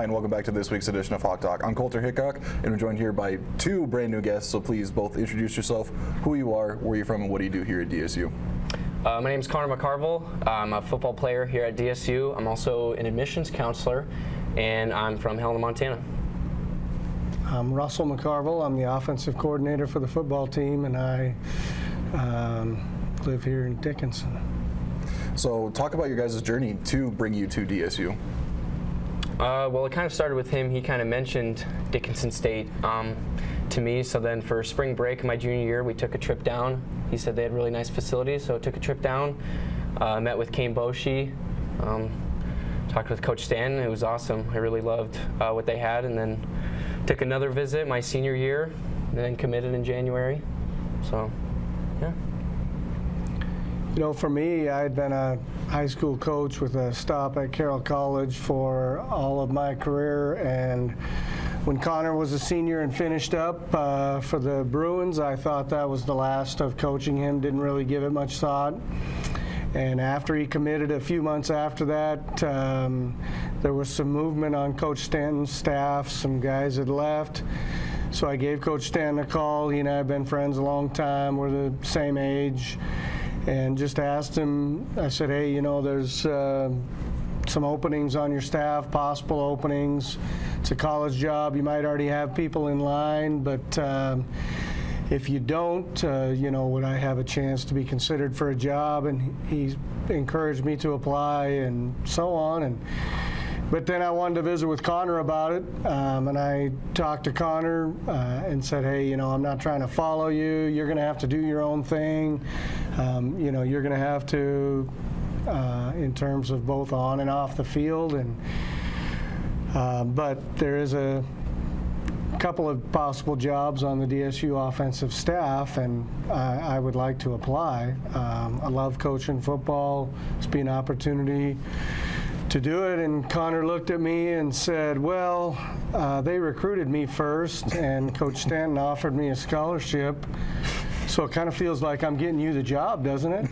Hi, and welcome back to this week's edition of Hawk Talk. I'm Coulter Hickok, and we're joined here by two brand new guests, so please both introduce yourself, who you are, where you're from, and what do you do here at DSU. My name is Conor McCarvel. I'm a football player here at DSU. I'm also an admissions counselor, and I'm from Helena, Montana. I'm Russell McCarvel. I'm the offensive coordinator for the football team, and I live here in Dickinson. So talk about your guys' journey to bring you to DSU. Well, it kind of started with him. He kind of mentioned Dickinson State to me. So then for spring break my junior year, we took a trip down. He said they had really nice facilities, so I took a trip down, met with Kane Boshi, talked with Coach Stanton. It was awesome. I really loved what they had, and then took another visit my senior year, and then committed in January. So, yeah. You know, for me, I had been a high school coach with a stop at Carroll College for all of my career, and when Conor was a senior and finished up for the Bruins, I thought that was the last of coaching him, didn't really give it much thought. And after he committed a few months after that, there was some movement on Coach Stanton's staff. Some guys had left. So I gave Coach Stanton a call. He and I have been friends a long time. We're the same age. And just asked him, I said, hey, you know, there's some openings on your staff, possible openings. It's a college job. You might already have people in line, but if you don't, you know, would I have a chance to be considered for a job? And he encouraged me to apply and so on. But then I wanted to visit with Conor about it, and I talked to Conor and said, hey, you know, I'm not trying to follow you. You're going to have to do your own thing. You know, you're going to have to, in terms of both on and off the field. But there is a couple of possible jobs on the DSU offensive staff, and I would like to apply. I love coaching football. It's been an opportunity to do it. And Conor looked at me and said, well, they recruited me first, and Coach Stanton offered me a scholarship. So it kind of feels like I'm getting you the job, doesn't it?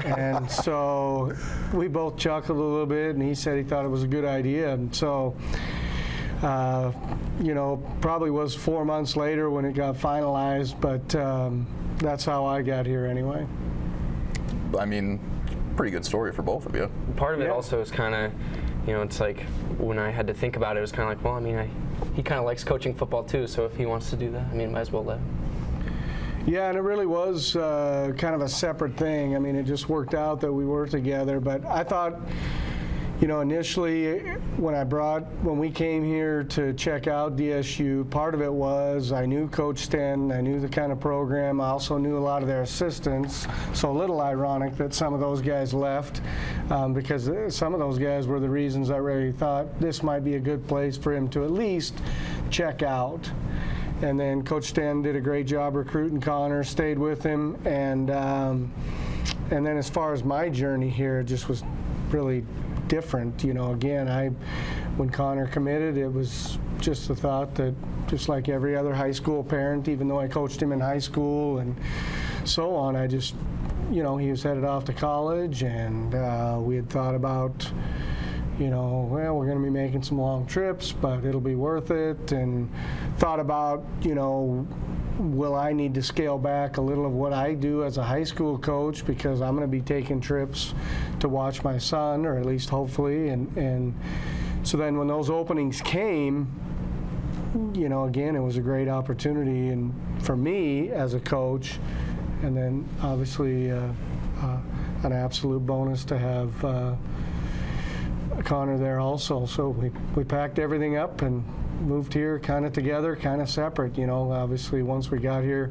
And so we both chuckled a little bit, and he said he thought it was a good idea. And so, you know, probably was 4 months later when it got finalized, but that's how I got here anyway. I mean, pretty good story for both of you. Part of it also is kind of, you know, it's like when I had to think about it, it was kind of like, well, I mean, he kind of likes coaching football too, so if he wants to do that, I mean, might as well let him. Yeah, and it really was kind of a separate thing. I mean, it just worked out that we were together. But I thought, you know, initially when we came here to check out DSU, part of it was I knew Coach Stanton, I knew the kind of program, I also knew a lot of their assistants. So a little ironic that some of those guys left because some of those guys were the reasons I really thought this might be a good place for him to at least check out. And then Coach Stanton did a great job recruiting Conor, stayed with him, and then as far as my journey here, it just was really different. You know, again, when Conor committed, it was just the thought that just like every other high school parent, even though I coached him in high school and so on, I just, you know, he was headed off to college, and we had thought about, you know, well, we're going to be making some long trips, but it'll be worth it. And thought about, you know, will I need to scale back a little of what I do as a high school coach because I'm going to be taking trips to watch my son, or at least hopefully. And so then when those openings came, you know, again, it was a great opportunity and for me as a coach, and then obviously an absolute bonus to have Conor there also. So we packed everything up and moved here kind of together, kind of separate. You know, obviously once we got here,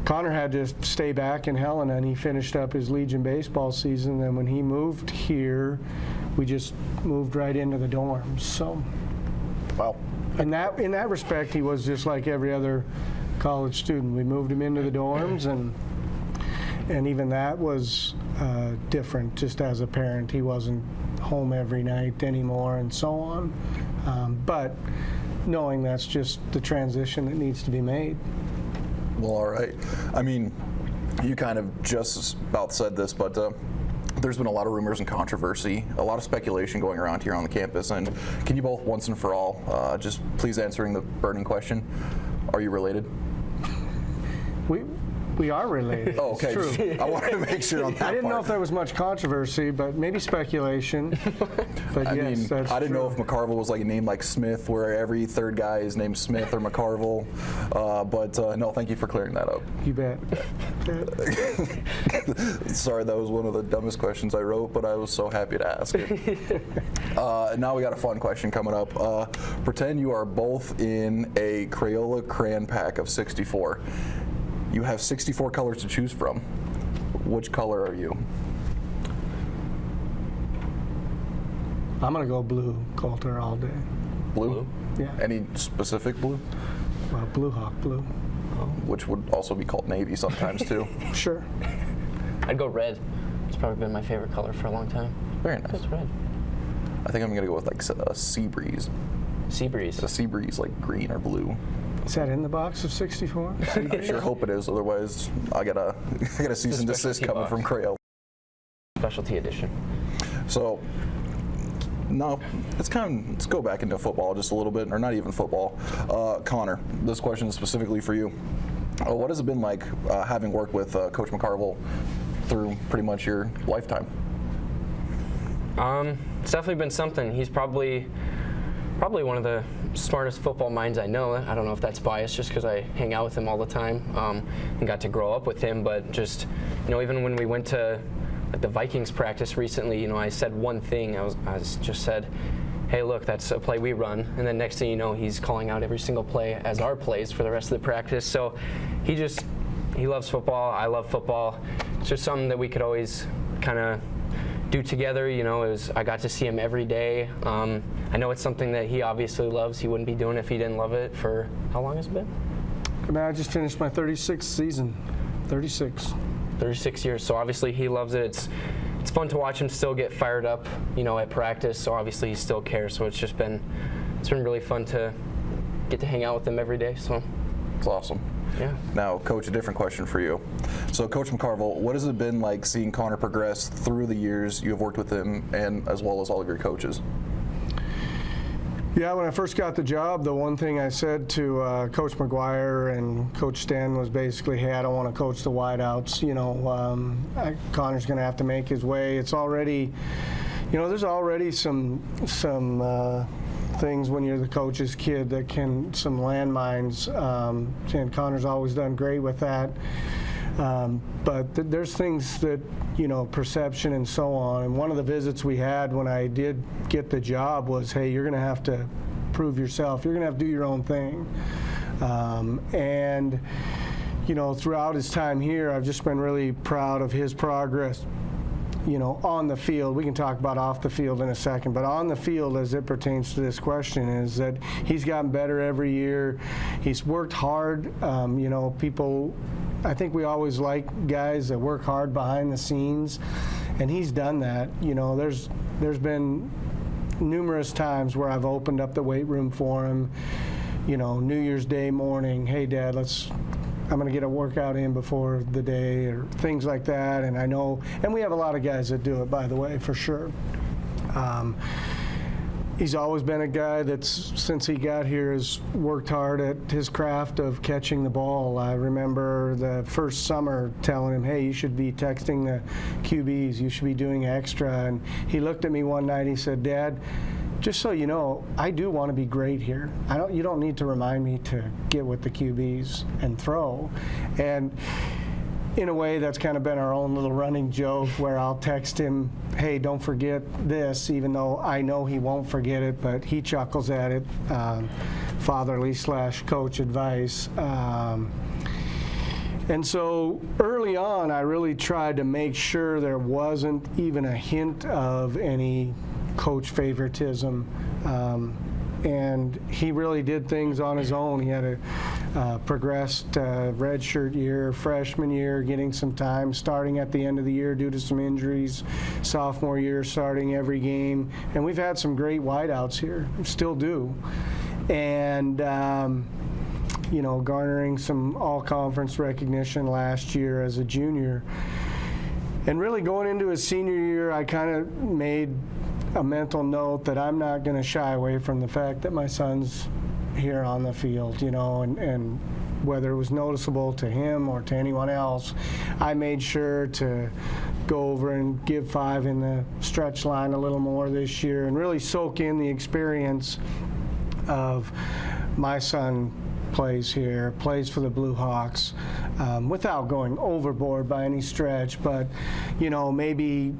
Conor had to stay back in Helena, and he finished up his Legion baseball season. And when he moved here, we just moved right into the dorms. So, wow. In that respect, he was just like every other college student. We moved him into the dorms, and even that was different. Just as a parent, he wasn't home every night anymore, and so on. But knowing that's just the transition that needs to be made. Well, all right. I mean, you kind of just about said this, but there's been a lot of rumors and controversy, a lot of speculation going around here on the campus. And can you both, once and for all, just please answering the burning question: are you related? We are related. Oh, okay. It's true. I wanted to make sure on that I didn't know part. if there was much controversy, but maybe speculation. But I yes, mean, that's I didn't true. know if McCarvel was like a name like Smith, where every third guy is named Smith or McCarvel. But no, thank you for clearing that up. You bet. Sorry, that was one of the dumbest questions I wrote, but I was so happy to ask it. Now we got a fun question coming up. Pretend you are both in a Crayola crayon pack of 64. You have 64 colors to choose from. Which color are you? I'm going to go blue, Coulter, all day. Blue? Yeah. Any specific blue? Blue Hawk blue. Which would also be called navy sometimes too. Sure. I'd go red. It's probably been my favorite color for a long time. Very nice. It's red. I think I'm gonna go with like a sea breeze. Sea breeze. A sea breeze, like green or blue. Is that in the box of 64? I sure hope it is. Otherwise, I got a cease and desist specialty coming box. from Crayola. Specialty edition. So, no, let's go back into football just a little bit, or not even football. Conor, this question is specifically for you. What has it been like having worked with Coach McCarvel through pretty much your lifetime? It's definitely been something. He's probably one of the smartest football minds I know. I don't know if that's biased just because I hang out with him all the time and got to grow up with him, but just, even when we went to like the Vikings practice recently, I said one thing. I just said, hey, look, that's a play we run. And then next thing you know, he's calling out every single play as our plays for the rest of the practice. So he loves football. I love football. It's just something that we could always kind of do together. I got to see him every day. I know it's something that he obviously loves. He wouldn't be doing it if he didn't love it. For how long has it been? I just finished my 36th season. 36 years. So obviously he loves it. It's fun to watch him still get fired up, at practice. So obviously he still cares. So it's been really fun to get to hang out with him every day. So It's awesome. yeah. Now, Coach, a different question for you. So, Coach McCarvel, what has it been like seeing Conor progress through the years you have worked with him, and as well as all of your coaches? Yeah, when I first got the job, the one thing I said to Coach McGuire and Coach Sten was basically, hey, I don't want to coach the wideouts. Conor's going to have to make his way. It's already, there's already some things when you're the coach's kid that some landmines, and Conor's always done great with that. But there's things that, perception and so on. And one of the visits we had when I did get the job was, hey, you're going to have to prove yourself. You're going to have to do your own thing. And throughout his time here, I've just been really proud of his progress, on the field. We can talk about off the field in a second, but on the field as it pertains to this question is that he's gotten better every year. He's worked hard. I think we always like guys that work hard behind the scenes, and he's done that. There's been numerous times where I've opened up the weight room for him, New Year's Day morning, hey, Dad, I'm going to get a workout in before the day, or things like that. And I know, and we have a lot of guys that do it, by the way, for sure. He's always been a guy that's, since he got here, has worked hard at his craft of catching the ball. I remember the first summer telling him, hey, you should be texting the QBs, you should be doing extra. And he looked at me one night, he said, Dad, just so you know, I do want to be great here. You don't need to remind me to get with the QBs and throw. And in a way, that's kind of been our own little running joke where I'll text him, hey, don't forget this, even though I know he won't forget it, but he chuckles at it. Fatherly/coach advice. And so early on, I really tried to make sure there wasn't even a hint of any coach favoritism. And he really did things on his own. He had a progressed redshirt year, freshman year, getting some time, starting at the end of the year due to some injuries, sophomore year, starting every game. And we've had some great wideouts here, still do. And, garnering some all-conference recognition last year as a junior. And really going into his senior year, I kind of made a mental note that I'm not going to shy away from the fact that my son's here on the field, and whether it was noticeable to him or to anyone else, I made sure to go over and give 5 in the stretch line a little more this year and really soak in the experience of my son plays here, plays for the Blue Hawks, without going overboard by any stretch, but, maybe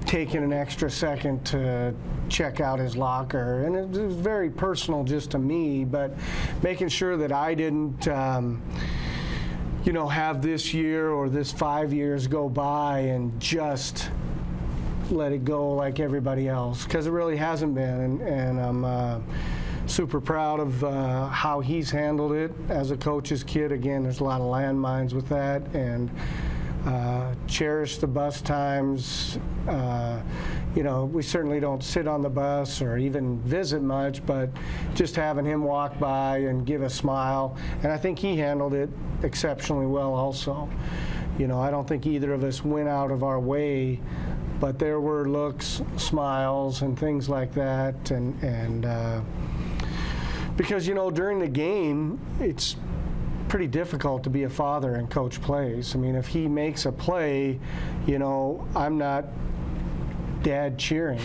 taking an extra second to check out his locker. And it was very personal just to me, but making sure that I didn't, have this year or this 5 years go by and just let it go like everybody else, because it really hasn't been. And I'm super proud of how he's handled it as a coach's kid. Again, there's a lot of landmines with that, and cherish the bus times. We certainly don't sit on the bus or even visit much, but just having him walk by and give a smile, and I think he handled it exceptionally well also. I don't think either of us went out of our way, but there were looks, smiles, and things like that, and because during the game, it's pretty difficult to be a father and coach plays. I mean, if he makes a play, I'm not dad cheering.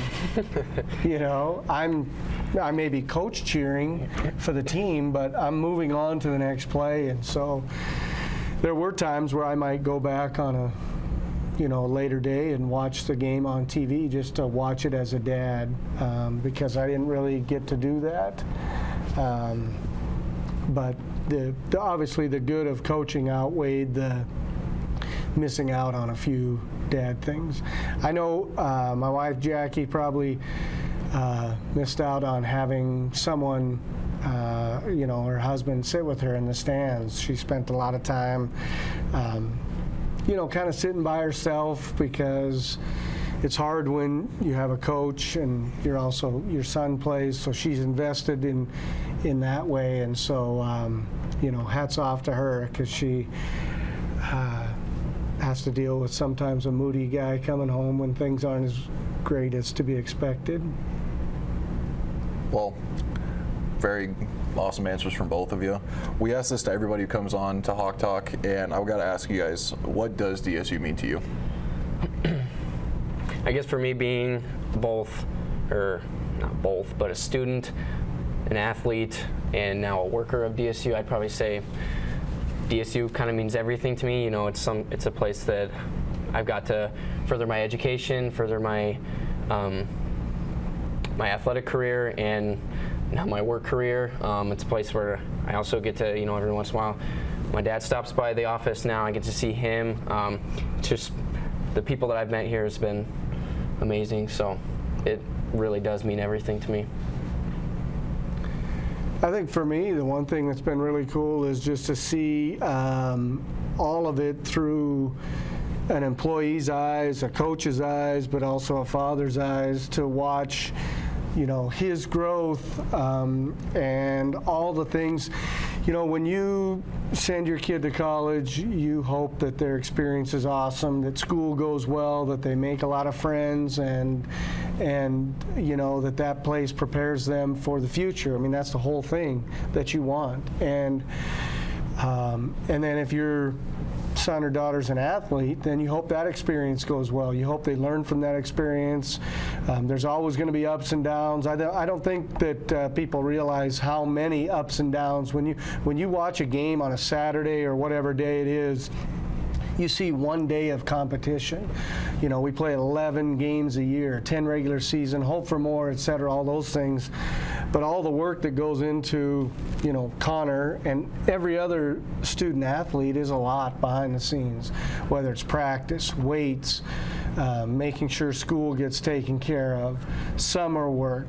I may be coach cheering for the team, but I'm moving on to the next play. And so there were times where I might go back on a later day and watch the game on TV just to watch it as a dad, because I didn't really get to do that. But obviously the good of coaching outweighed the missing out on a few dad things. I know my wife Jackie probably missed out on having someone, her husband sit with her in the stands. She spent a lot of time, kind of sitting by herself, because it's hard when you have a coach and your son plays, so she's invested in that way. And so, hats off to her, because she has to deal with sometimes a moody guy coming home when things aren't as great as to be expected. Well, very awesome answers from both of you. We ask this to everybody who comes on to Hawk Talk, and I've got to ask you guys, what does DSU mean to you? I guess for me, being both, or not both, but a student, an athlete, and now a worker of DSU, I'd probably say DSU kind of means everything to me. It's a place that I've got to further my education, further my my athletic career, and now my work career. It's a place where I also get to, every once in a while, my dad stops by the office now. I get to see him. Just the people that I've met here has been amazing. So it really does mean everything to me. I think for me, the one thing that's been really cool is just to see all of it through an employee's eyes, a coach's eyes, but also a father's eyes, to watch, his growth and all the things. When you send your kid to college, you hope that their experience is awesome, that school goes well, that they make a lot of friends, and that place prepares them for the future. I mean, that's the whole thing that you want. And then if your son or daughter's an athlete, then you hope that experience goes well. You hope they learn from that experience. There's always going to be ups and downs. I don't think that people realize how many ups and downs. When you watch a game on a Saturday or whatever day it is, you see one day of competition. We play 11 games a year, 10 regular season, hope for more, et cetera, all those things. But all the work that goes into, Conor and every other student athlete is a lot behind the scenes, whether it's practice, weights, making sure school gets taken care of, summer work.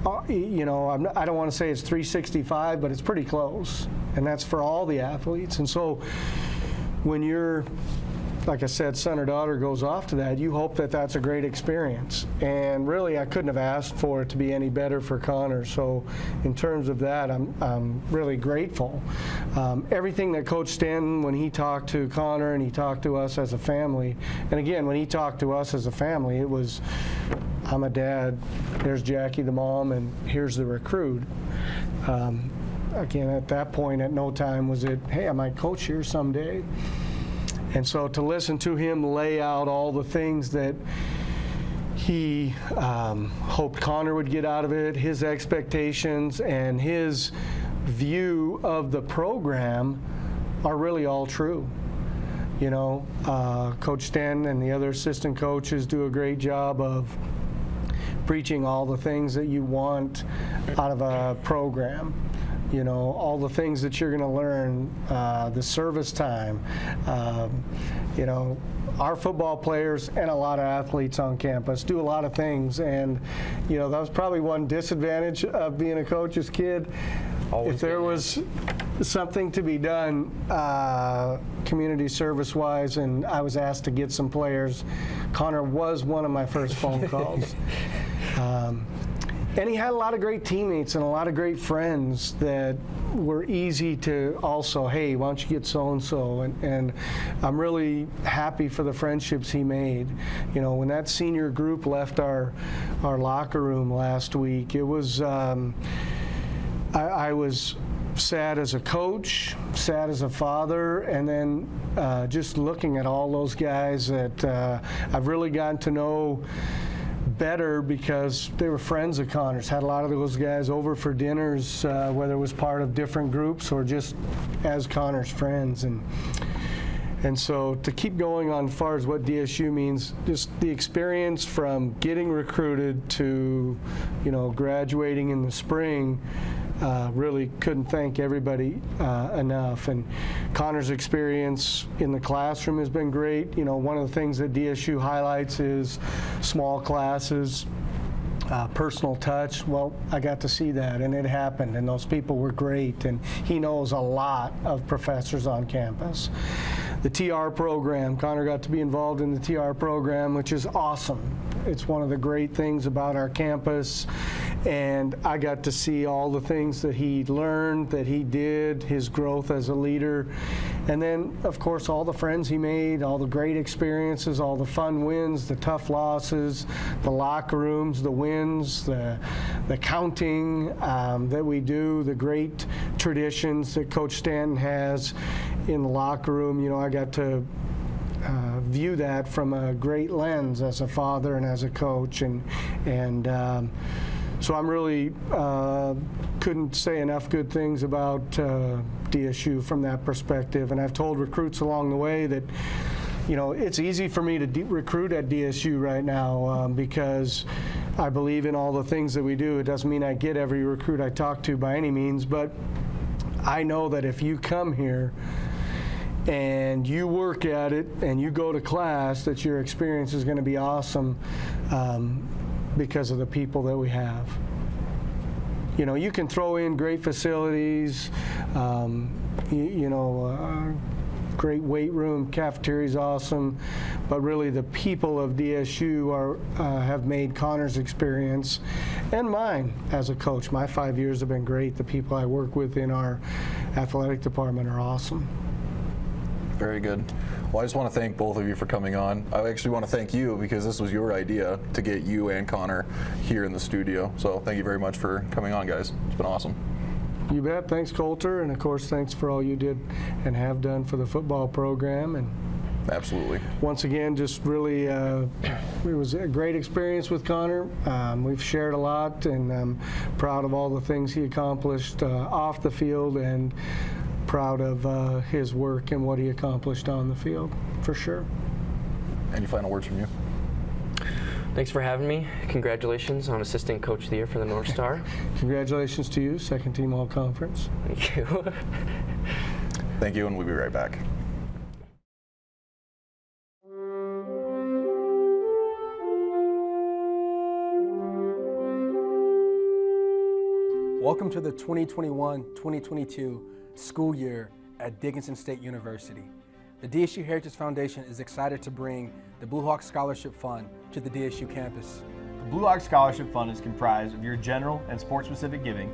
I don't want to say it's 365, but it's pretty close. And that's for all the athletes. And so when you're like I said, son or daughter goes off to that, you hope that that's a great experience. And really, I couldn't have asked for it to be any better for Conor. So in terms of that, I'm really grateful. Everything that Coach Stanton, when he talked to Conor and he talked to us as a family, and again, when he talked to us as a family, it was, I'm a dad, there's Jackie the mom, and here's the recruit. Again, at that point, at no time was it, hey, I might coach here someday. And so to listen to him lay out all the things that he hoped Conor would get out of it, his expectations, and his view of the program are really all true. You know, Coach Stanton and the other assistant coaches do a great job of preaching all the things that you want out of a program. You know, all the things that you're going to learn, the service time, you know, our football players and a lot of athletes on campus do a lot of things. And, you know, that was probably one disadvantage of being a coach's kid. Always if there was something to be done community service-wise and I was asked to get some players, Conor was one of my first phone calls. And he had a lot of great teammates and a lot of great friends that were easy to also, hey, why don't you get so-and-so? And I'm really happy for the friendships he made. You know, when that senior group left our locker room last week, it was, I was sad as a coach, sad as a father, and then just looking at all those guys that I've really gotten to know better because they were friends of Conor's. Had a lot of those guys over for dinners, whether it was part of different groups or just as Conor's friends. And so to keep going on as far as what DSU means, just the experience from getting recruited to, you know, graduating in the spring, really couldn't thank everybody enough. And Conor's experience in the classroom has been great. You know, one of the things that DSU highlights is small classes, personal touch. Well, I got to see that, and it happened, and those people were great, and he knows a lot of professors on campus. The TR program, Conor got to be involved in the TR program, which is awesome. It's one of the great things about our campus, and I got to see all the things that he learned, that he did, his growth as a leader, and then, of course, all the friends he made, all the great experiences, all the fun wins, the tough losses, the locker rooms, the wins, the counting that we do, the great traditions that Coach Stanton has in the locker room. You know, I got to view that from a great lens as a father and as a coach, and so I'm really couldn't say enough good things about DSU from that perspective. And I've told recruits along the way that, you know, it's easy for me to recruit at DSU right now because I believe in all the things that we do. It doesn't mean I get every recruit I talk to by any means, but I know that if you come here and you work at it and you go to class, that your experience is going to be awesome because of the people that we have. You know, you can throw in great facilities, great weight room, cafeteria's awesome, but really the people of DSU have made Conor's experience and mine as a coach. My 5 years have been great. The people I work with in our athletic department are awesome. Very good. Well, I just want to thank both of you for coming on. I actually want to thank you because this was your idea to get you and Conor here in the studio. So thank you very much for coming on, guys. It's been awesome. You bet. Thanks, Coulter. And, of course, thanks for all you did and have done for the football program. And absolutely. Once again, just really, it was a great experience with Conor. We've shared a lot, and I'm proud of all the things he accomplished off the field, and proud of his work and what he accomplished on the field, for sure. Any final words from you? Thanks for having me. Congratulations on Assistant Coach of the Year for the North Star. Congratulations to you, second team All-Conference. Thank you. Thank you, and we'll be right back. Welcome to the 2021-2022 school year at Dickinson State University. The DSU Heritage Foundation is excited to bring the Blue Hawk Scholarship Fund to the DSU campus. The Blue Hawk Scholarship Fund is comprised of your general and sport-specific giving,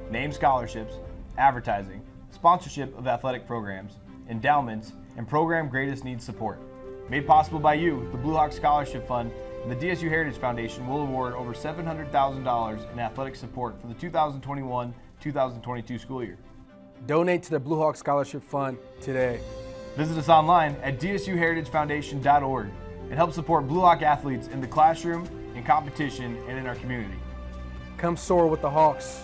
named scholarships, advertising, sponsorship of athletic programs, endowments, and program greatest needs support. Made possible by you, the Blue Hawk Scholarship Fund and the DSU Heritage Foundation will award over $700,000 in athletic support for the 2021-2022 school year. Donate to the Blue Hawk Scholarship Fund today. Visit us online at dsuheritagefoundation.org and help support Blue Hawk athletes in the classroom, in competition, and in our community. Come soar with the Hawks.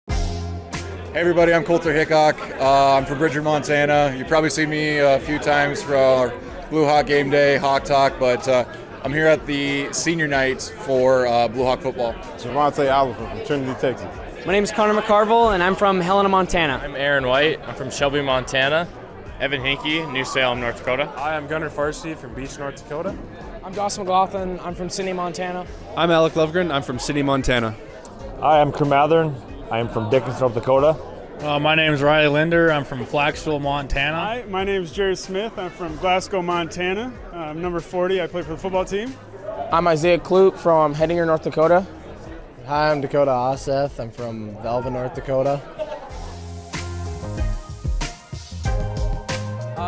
Hey everybody, I'm Coulter Hickok. I'm from Bridger, Montana. You've probably seen me a few times for our Blue Hawk Game Day, Hawk Talk, but I'm here at the senior night for Blue Hawk football. Javante Oliver from Trinity, Texas. My name is Conor McCarvel, and I'm from Helena, Montana. I'm Aaron White. I'm from Shelby, Montana. Evan Hinkey, New Salem, North Dakota. Hi, I'm Gunnar Farsi from Beach, North Dakota. I'm Joss McLaughlin. I'm from Sidney, Montana. I'm Alec Lovegren. I'm from Sidney, Montana. Hi, I'm Crew Mathern. I am from Dickens, North Dakota. My name is Riley Linder. I'm from Flaxville, Montana. Hi, my name is Jerry Smith. I'm from Glasgow, Montana. I'm number 40. I play for the football team. I'm Isaiah Kloop from Hettinger, North Dakota. Hi, I'm Dakota Oseth. I'm from Velva, North Dakota.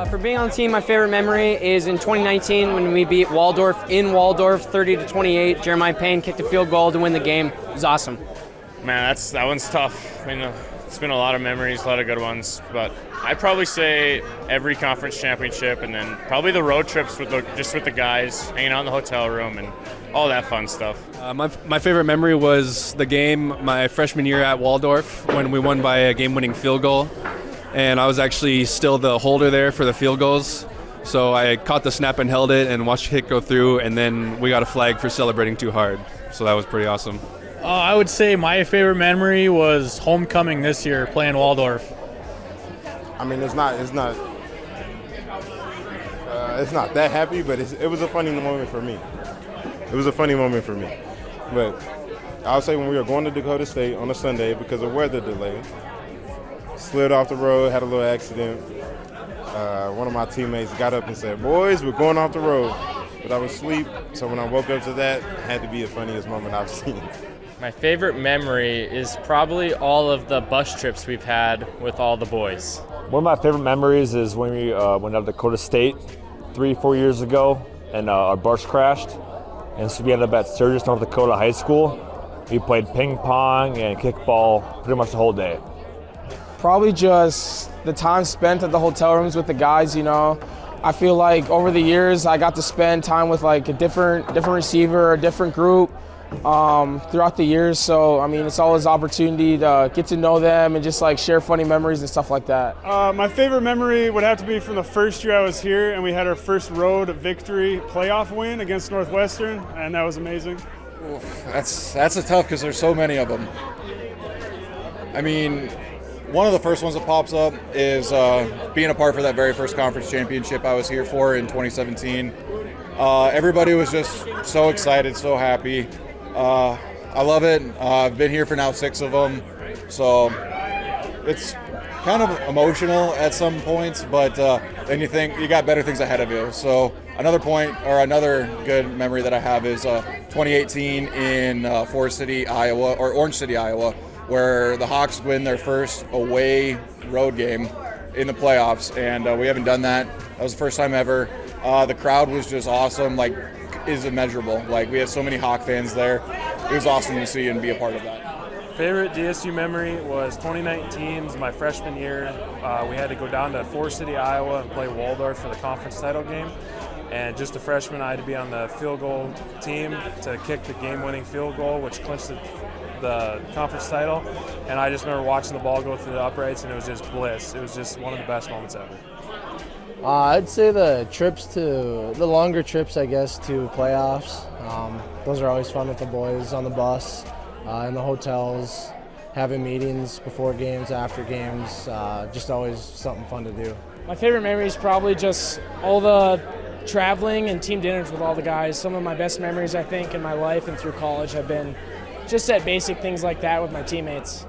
For being on the team, my favorite memory is in 2019 when we beat Waldorf in Waldorf 30-28. Jeremiah Payne kicked a field goal to win the game. It was awesome. Man, that one's tough. I mean, it's been a lot of memories, a lot of good ones, but I'd probably say every conference championship, and then probably the road trips with the guys, hanging out in the hotel room and all that fun stuff. My favorite memory was the game my freshman year at Waldorf when we won by a game-winning field goal, and I was actually still the holder there for the field goals. So I caught the snap and held it and watched the kick go through, and then we got a flag for celebrating too hard. So that was pretty awesome. I would say my favorite memory was homecoming this year, playing Waldorf. I mean, it's not that happy, but it was a funny moment for me. It was a funny moment for me. But I would say when we were going to Dakota State on a Sunday because of weather delay, slid off the road, had a little accident. One of my teammates got up and said, "Boys, we're going off the road." But I was asleep, so when I woke up to that, it had to be the funniest moment I've seen. My favorite memory is probably all of the bus trips we've had with all the boys. One of my favorite memories is when we went out to Dakota State 3-4 years ago, and our bus crashed. And so we ended up at Sturgis, North Dakota High School. We played ping pong and kickball pretty much the whole day. Probably just the time spent at the hotel rooms with the guys, you know. I feel like over the years I got to spend time with like a different receiver, a different group throughout the years. So, I mean, it's always an opportunity to get to know them and just like share funny memories and stuff like that. My favorite memory would have to be from the first year I was here and we had our first road victory playoff win against Northwestern, and that was amazing. Oof, that's a tough because there's so many of them. I mean, one of the first ones that pops up is being a part for that very first conference championship I was here for in 2017. Everybody was just so excited, so happy. I love it. I've been here for now 6 of them, so it's kind of emotional at some points, but then you think you got better things ahead of you. So another good memory that I have is 2018 in Forest City, Iowa, or Orange City, Iowa, where the Hawks win their first away road game in the playoffs, and we haven't done that. That was the first time ever. The crowd was just awesome, like, is immeasurable. Like, we had so many Hawk fans there. It was awesome to see and be a part of that. Favorite DSU memory was 2019, my freshman year. We had to go down to Forest City, Iowa and play Waldorf for the conference title game. And just a freshman, I had to be on the field goal team to kick the game-winning field goal, which clinched the conference title. And I just remember watching the ball go through the uprights, and it was just bliss. It was just one of the best moments ever. I'd say the longer trips, I guess, to playoffs. Those are always fun with the boys on the bus, in the hotels, having meetings before games, after games, just always something fun to do. My favorite memory is probably just all the traveling and team dinners with all the guys. Some of my best memories, I think, in my life and through college have been just at basic things like that with my teammates.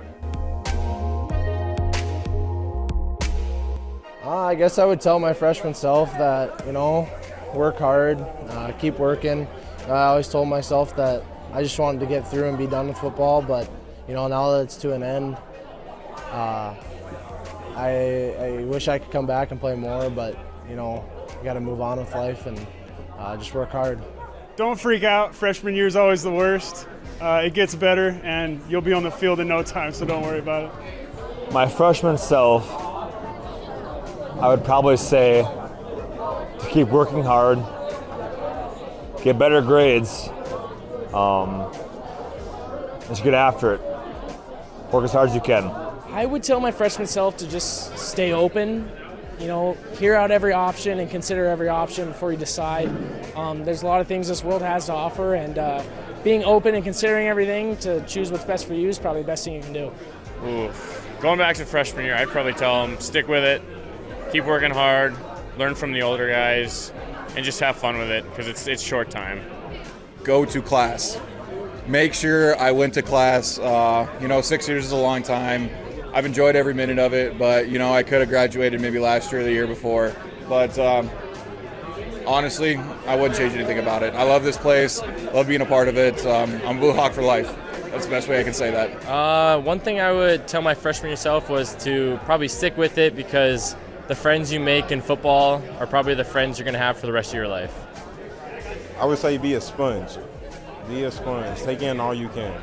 I guess I would tell my freshman self that, work hard, keep working. I always told myself that I just wanted to get through and be done with football, but, now that it's to an end, I wish I could come back and play more, but, you got to move on with life and just work hard. Don't freak out. Freshman year is always the worst. It gets better, and you'll be on the field in no time, so don't worry about it. My freshman self, I would probably say to keep working hard, get better grades, just get after it. Work as hard as you can. I would tell my freshman self to just stay open, hear out every option and consider every option before you decide. There's a lot of things this world has to offer, and being open and considering everything to choose what's best for you is probably the best thing you can do. Oof. Going back to freshman year, I'd probably tell them stick with it, keep working hard, learn from the older guys, and just have fun with it because it's short time. Go to class. Make sure I went to class. 6 years is a long time. I've enjoyed every minute of it, but I could have graduated maybe last year or the year before. But honestly, I wouldn't change anything about it. I love this place, love being a part of it. I'm Blue Hawk for life. That's the best way I can say that. One thing I would tell my freshman year self was to probably stick with it because the friends you make in football are probably the friends you're going to have for the rest of your life. I would say be a sponge. Be a sponge. Take in all you can.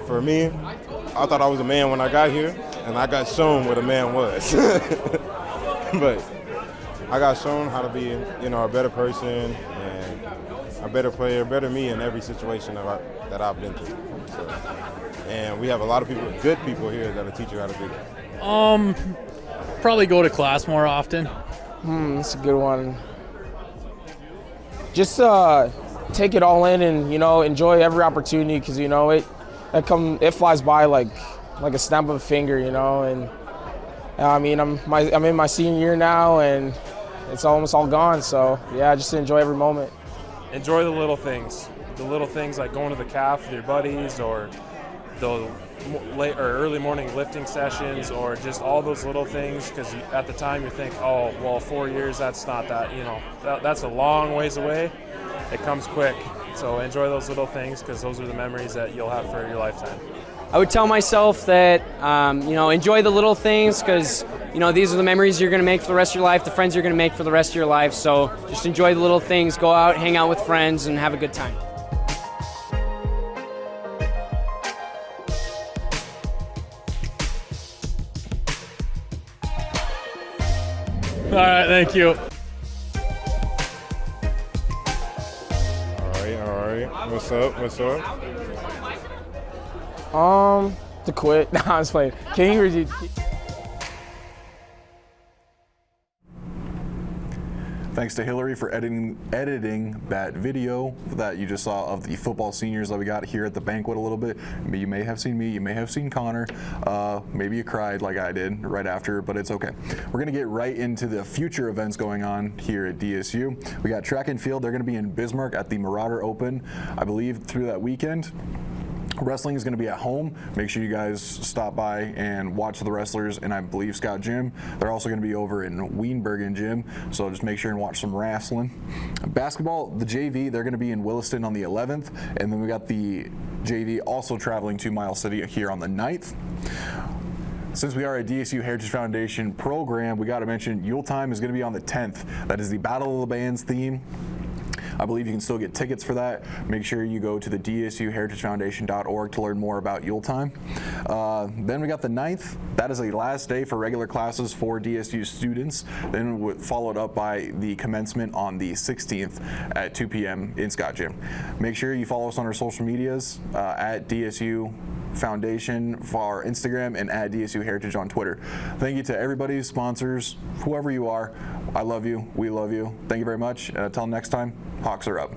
For me, I thought I was a man when I got here, and I got shown what a man was. But I got shown how to be, a better person and a better player, better me in every situation that I've been through. So, and we have a lot of people, good people here that'll teach you how to do that. Probably go to class more often. That's a good one. Just take it all in and enjoy every opportunity because it flies by like a snap of a finger, and I'm in my senior year now and it's almost all gone. So yeah, just enjoy every moment. Enjoy the little things like going to the calf with your buddies or the late or early morning lifting sessions or just all those little things because at the time you think, 4 years, that's not that, that's a long ways away. It comes quick. So enjoy those little things because those are the memories that you'll have for your lifetime. I would tell myself that, enjoy the little things because, these are the memories you're going to make for the rest of your life, the friends you're going to make for the rest of your life. So just enjoy the little things, go out, hang out with friends, and have a good time. All right, thank you. All right. What's up? To quit. Nah, I was playing. Can you read? Thanks to Hillary for editing that video that you just saw of the football seniors that we got here at the banquet a little bit. You may have seen me, you may have seen Conor. Maybe you cried like I did right after, but it's okay. We're gonna get right into the future events going on here at DSU. We got track and field. They're gonna be in Bismarck at the Marauder Open, I believe, through that weekend. Wrestling is going to be at home. Make sure you guys stop by and watch the wrestlers and I believe Scott Gym. They're also going to be over in Weenbergen Gym, so just make sure and watch some wrestling. Basketball, the JV, they're going to be in Williston on the 11th, and then we got the JV also traveling to Miles City here on the 9th. Since we are a DSU Heritage Foundation program, we got to mention Yule Time is going to be on the 10th. That is the Battle of the Bands theme. I believe you can still get tickets for that. Make sure you go to the DSUHeritageFoundation.org to learn more about Yule Time. Then we got the 9th. That is a last day for regular classes for DSU students. Then followed up by the commencement on the 16th at 2 p.m. in Scott Gym. Make sure you follow us on our social medias at DSU Foundation for our Instagram and at DSU Heritage on Twitter. Thank you to everybody, sponsors, whoever you are. I love you. We love you. Thank you very much. Until next time, Hawks are up.